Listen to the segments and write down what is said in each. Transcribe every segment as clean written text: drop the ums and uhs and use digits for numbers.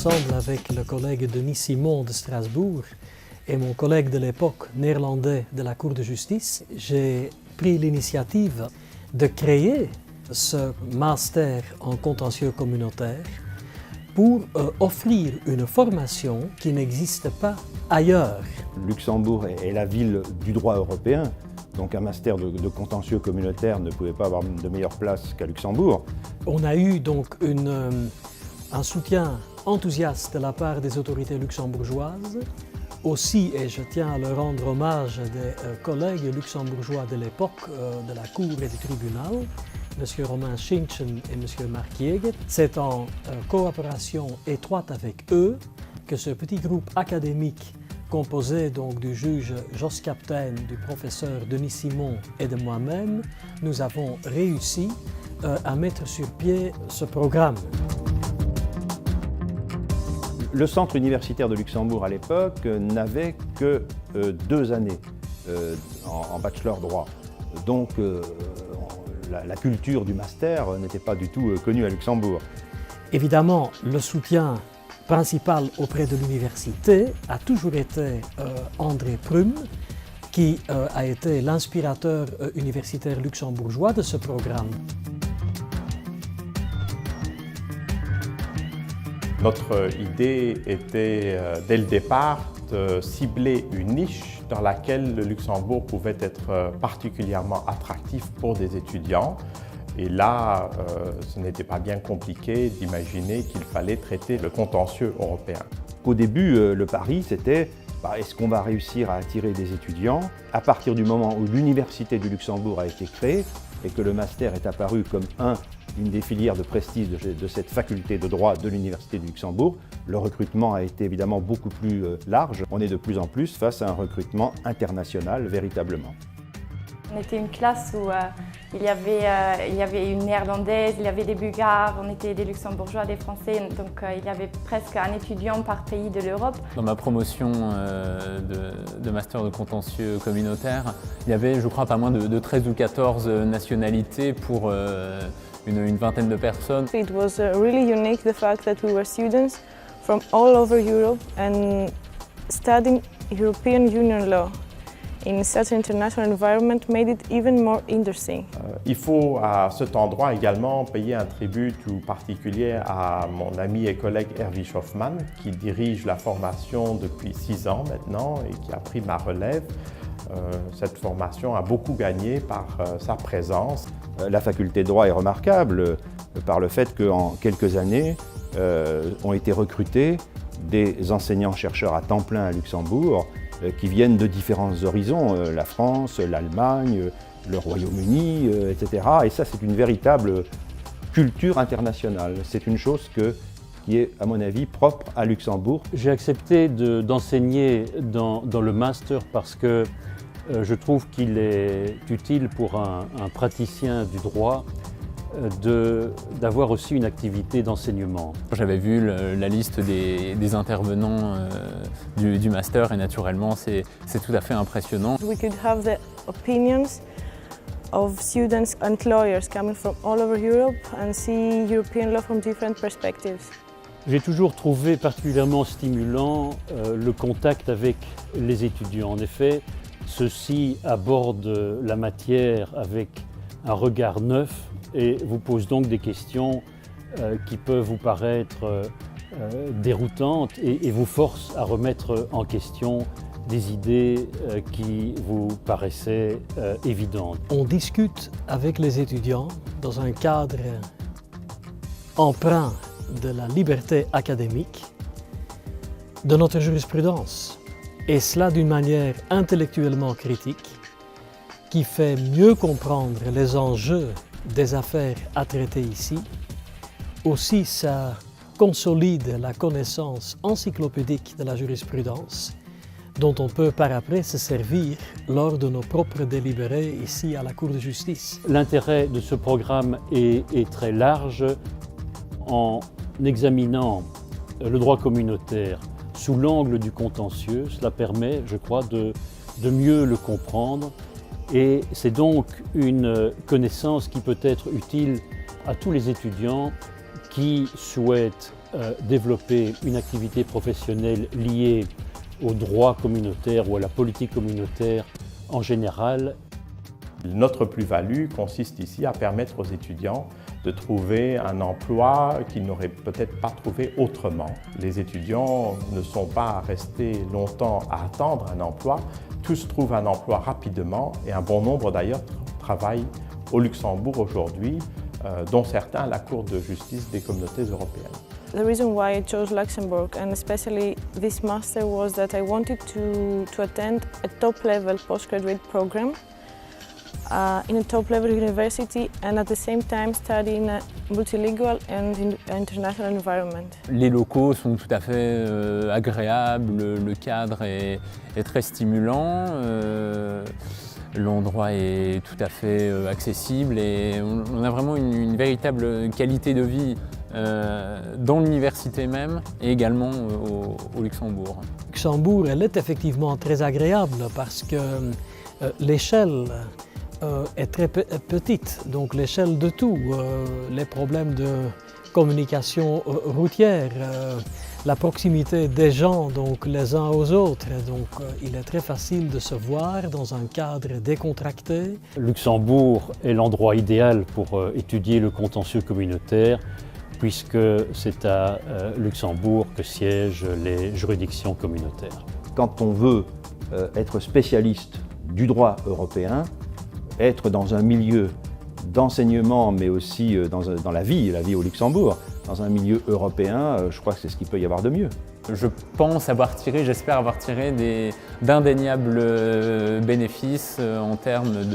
ensemble avec le collègue Denis Simon de Strasbourg et mon collègue de l'époque néerlandais de la Cour de justice, j'ai pris l'initiative de créer ce master en contentieux communautaire pour offrir une formation qui n'existe pas ailleurs. Luxembourg est la ville du droit européen, donc un master de contentieux communautaire ne pouvait pas avoir de meilleure place qu'à Luxembourg. On a eu donc un soutien enthousiaste de la part des autorités luxembourgeoises. Aussi, et je tiens à leur rendre hommage, des collègues luxembourgeois de l'époque de la Cour et du tribunal, M. Romain Schinchen et M. Marc Jäger. C'est en coopération étroite avec eux que ce petit groupe académique composé donc du juge Jos Captain, du professeur Denis Simon et de moi-même, nous avons réussi à mettre sur pied ce programme. Le centre universitaire de Luxembourg à l'époque n'avait que 2 années en bachelor droit. Donc la culture du master n'était pas du tout connue à Luxembourg. Évidemment, le soutien principal auprès de l'université a toujours été André Prum, qui a été l'inspirateur universitaire luxembourgeois de ce programme. Notre idée était, dès le départ, de cibler une niche dans laquelle le Luxembourg pouvait être particulièrement attractif pour des étudiants. Et là, ce n'était pas bien compliqué d'imaginer qu'il fallait traiter le contentieux européen. Au début, le pari, c'était est-ce qu'on va réussir à attirer des étudiants à partir du moment où l'Université du Luxembourg a été créée et que le master est apparu comme une des filières de prestige de cette faculté de droit de l'Université du Luxembourg. Le recrutement a été évidemment beaucoup plus large. On est de plus en plus face à un recrutement international, véritablement. On était une classe où il y avait une néerlandaise, il y avait des bulgares, on était des luxembourgeois, des français, donc il y avait presque un étudiant par pays de l'Europe. Dans ma promotion de master de contentieux communautaire, il y avait, je crois, pas moins de 13 ou 14 nationalités pour une vingtaine de personnes. It was really unique, the fact that we were students from all over Europe and studying European Union law in such an international environment made it even more interesting. Il faut à cet endroit également payer un tribut tout particulier à mon ami et collègue Hervé Hoffmann, qui dirige la formation depuis 6 ans maintenant et qui a pris ma relève. Cette formation a beaucoup gagné par sa présence. La faculté de droit est remarquable par le fait qu'en quelques années ont été recrutés des enseignants-chercheurs à temps plein à Luxembourg qui viennent de différents horizons, la France, l'Allemagne, le Royaume-Uni, etc. Et ça, c'est une véritable culture internationale. C'est une chose qui est, à mon avis, propre à Luxembourg. J'ai accepté d'enseigner dans le master parce que je trouve qu'il est utile pour un praticien du droit d'avoir aussi une activité d'enseignement. J'avais vu la liste des intervenants du master et naturellement c'est tout à fait impressionnant. We could have the opinions of students and lawyers coming from all over Europe and see European law from different perspectives. J'ai toujours trouvé particulièrement stimulant le contact avec les étudiants. En effet, ceux-ci abordent la matière avec un regard neuf et vous posent donc des questions qui peuvent vous paraître déroutantes et vous forcent à remettre en question des idées qui vous paraissaient évidentes. On discute avec les étudiants dans un cadre empreint de la liberté académique, de notre jurisprudence, et cela d'une manière intellectuellement critique qui fait mieux comprendre les enjeux des affaires à traiter ici. Aussi, ça consolide la connaissance encyclopédique de la jurisprudence dont on peut par après se servir lors de nos propres délibérés ici à la Cour de justice. L'intérêt de ce programme est très large. En examinant le droit communautaire sous l'angle du contentieux, cela permet, je crois, de mieux le comprendre et c'est donc une connaissance qui peut être utile à tous les étudiants qui souhaitent développer une activité professionnelle liée au droit communautaire ou à la politique communautaire en général. Notre plus-value consiste ici à permettre aux étudiants de trouver un emploi qu'ils n'auraient peut-être pas trouvé autrement. Les étudiants ne sont pas restés longtemps à attendre un emploi, tous trouvent un emploi rapidement et un bon nombre d'ailleurs travaillent au Luxembourg aujourd'hui, dont certains à la Cour de justice des communautés européennes. The reason why I chose Luxembourg and especially this master was that I wanted to attend a top-level postgraduate program in a top-level university and at the same time study in a multilingual and international environment. Les locaux sont tout à fait agréables, le cadre est très stimulant, l'endroit est tout à fait accessible et on a vraiment une véritable qualité de vie dans l'université même et également au Luxembourg. Luxembourg, elle est effectivement très agréable parce que l'échelle est très petite, donc l'échelle de tout, les problèmes de communication routière, la proximité des gens donc les uns aux autres, donc il est très facile de se voir dans un cadre décontracté. Luxembourg est l'endroit idéal pour étudier le contentieux communautaire puisque c'est à Luxembourg que siègent les juridictions communautaires. Quand on veut être spécialiste du droit européen, être dans un milieu d'enseignement, mais aussi dans la vie au Luxembourg, dans un milieu européen, je crois que c'est ce qu'il peut y avoir de mieux. Je pense avoir tiré, j'espère avoir tiré d'indéniables bénéfices en termes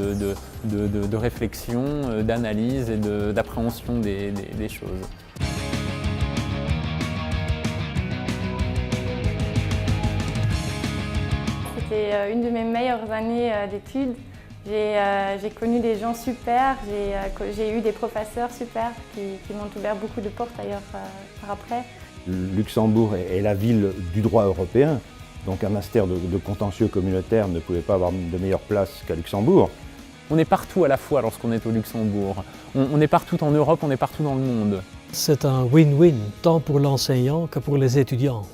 de réflexion, d'analyse et d'appréhension des choses. C'était une de mes meilleures années d'études. J'ai connu des gens super, j'ai eu des professeurs super qui m'ont ouvert beaucoup de portes d'ailleurs par après. Luxembourg est la ville du droit européen, donc un master de contentieux communautaire ne pouvait pas avoir de meilleure place qu'à Luxembourg. On est partout à la fois lorsqu'on est au Luxembourg. On est partout en Europe, on est partout dans le monde. C'est un win-win, tant pour l'enseignant que pour les étudiants.